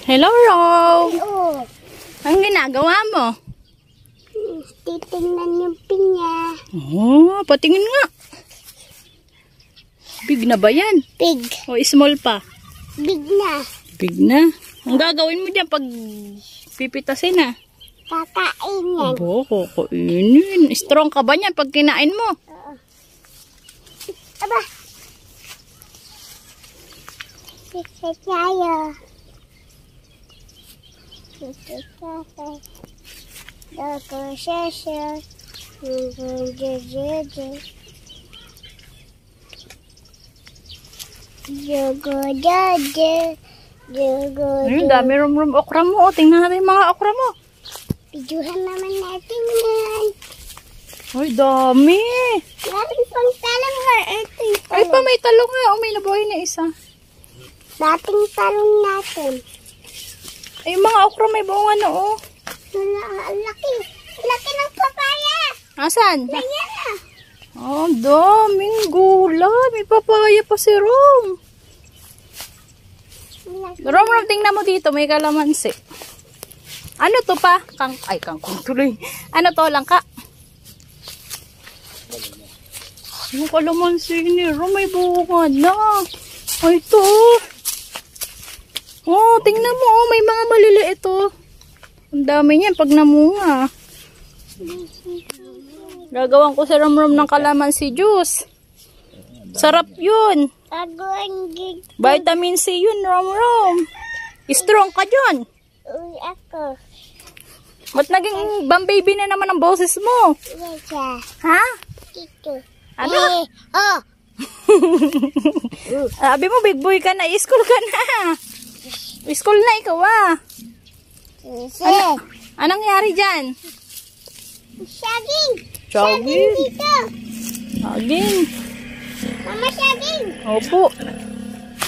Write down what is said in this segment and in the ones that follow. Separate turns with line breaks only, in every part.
Hello, Ro.
Oo.
Ang ginagawa mo?
Titingnan yung pinya.
Oh, patingin nga. Big na ba yan?
Big.
O small pa?
Big na.
Big na. Ang gagawin mo dyan pag pipitasin na?
Kakain yan.
Abo, kakainin. Strong ka ba niyan pag kinain mo?
Oo. Aba. Sisa tayo. Sisa tayo. Dako sasa. Jogo dade. Jogo
Ayun, dami rum-rum okra mo. O, tingnan natin yung mga okra mo.
Videohan naman natin yan.
Ay, dami.
Maraming pang talong nga. Ito yung
Ay, pa may talong nga. O, may nabuhay na isa.
dating talong natin.
Ay, yung mga okra may bunga na, o.
Ang laki. Laki ng papaya.
Asan?
Ganyan na.
Oh, daming gulay. May papaya pa si Rom. Rom, tingnan mo dito. May kalamansi. Ano to pa? Kangkong tuloy. Ano to, langka? Yung kalamansi ni Rom, may bunga na. Ay, ito. Oh, tingnan mo. Oh, may mga maliliit ito. Ang dami niyan pag namunga. Gagawin ko sa Rom ng kalamansi juice. Sarap yun.
Agong
Vitamin C yun, Rom. Strong ka dyan.
uy ako.
Ba't naging bambaby na naman ang boses mo?
Yaya.
Ha?
Ito.
Ano?
Oh.
Sabi mo, big boy ka na. School ka na. School na ikaw, ah. Anong nangyari dyan?
Saging.
Saging.
Dito.
Saging.
Mama, saging.
Opo.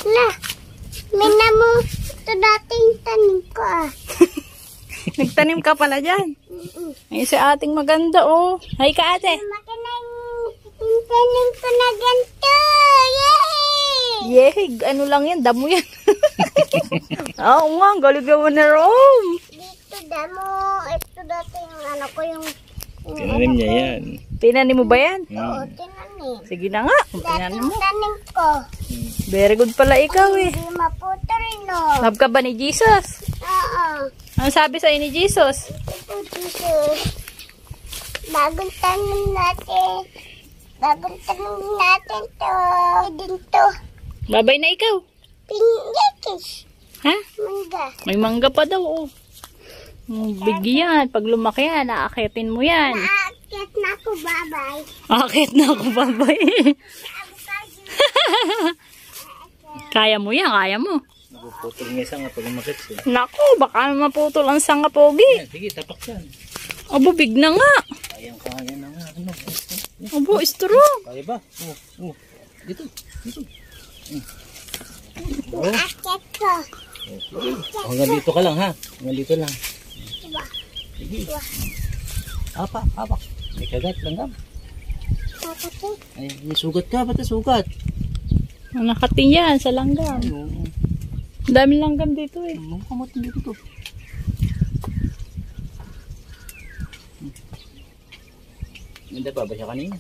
Na. Minamo. Ito dating tanim ko ah.
Nagtanim ka pala dyan. Ay, si ating maganda, oh. Hay ka, ate.
Makinang tanim ko na ganito. Yay!
Yehey, ano lang yan, damo yan. Oo nga, galing naman na Rom.
Dito damo. Ito dati yung ano ko yung...
Tinanim niya yan.
Tinanim mo ba yan?
Oo, tinanim.
Sige na nga, kung tinanim mo.
Tanim ko.
Very good pala ikaw, eh.
Hindi maputo rin o.
Love ka ba ni Jesus?
Oo.
Ano sabi sa'yo ni Jesus?
Ito Jesus. Bagong tanim natin. Bagong tanim natin to. Din to.
Babay na ikaw.
Pinyakish.
Ha?
Mangga.
May mangga pa daw, oh. Bigyan. Pag lumaki yan, aakitin mo yan.
Aakyat na ako, bye-bye.
Aakit na ako, babay. Kaya mo yan, kaya mo.
Napuputol nga isang nga pag umakit siya.
Naku, baka maputol ang sanga pogi.
Sige, tapak yan.
Abo, big na nga.
Kaya na nga. Ano?
Abo, strong.
Kaya ba? Dito. Oh.
Aakyat ko.
Hanggang dito ka lang ha. Hanggang dito lang. Sige. Apa. May kagat langgam.
Kakati.
Ay, may sugat ka. Ba't sugat?
Nakating yan sa langgam.
Oo.
Ang daming langgam dito, eh.
Ano kamot dito to? Ganda pa ba siya kanina?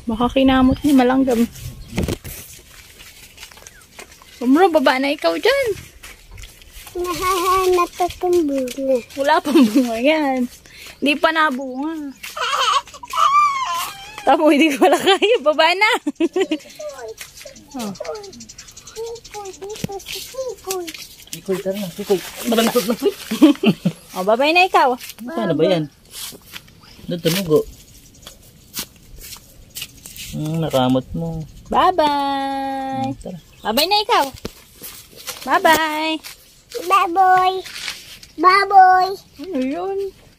Baka kinamot ni malanggam. Umro, baba na ikaw dyan.
Nahahanap akong bunga.
Wala pang bunga yan. Hindi pa nabunga. Tamo, hindi ko wala kaya. Baba na. Oh.
Ikoy, tara na. Ikoy. Malantot na po.
Oh, babay na ikaw.
Ano ba yan? Doon tumugo. Nakamot mo.
Bye-bye.
Tara.
Babay na ikaw. Bye-bye.
Baboy. Baboy.
Ano yun?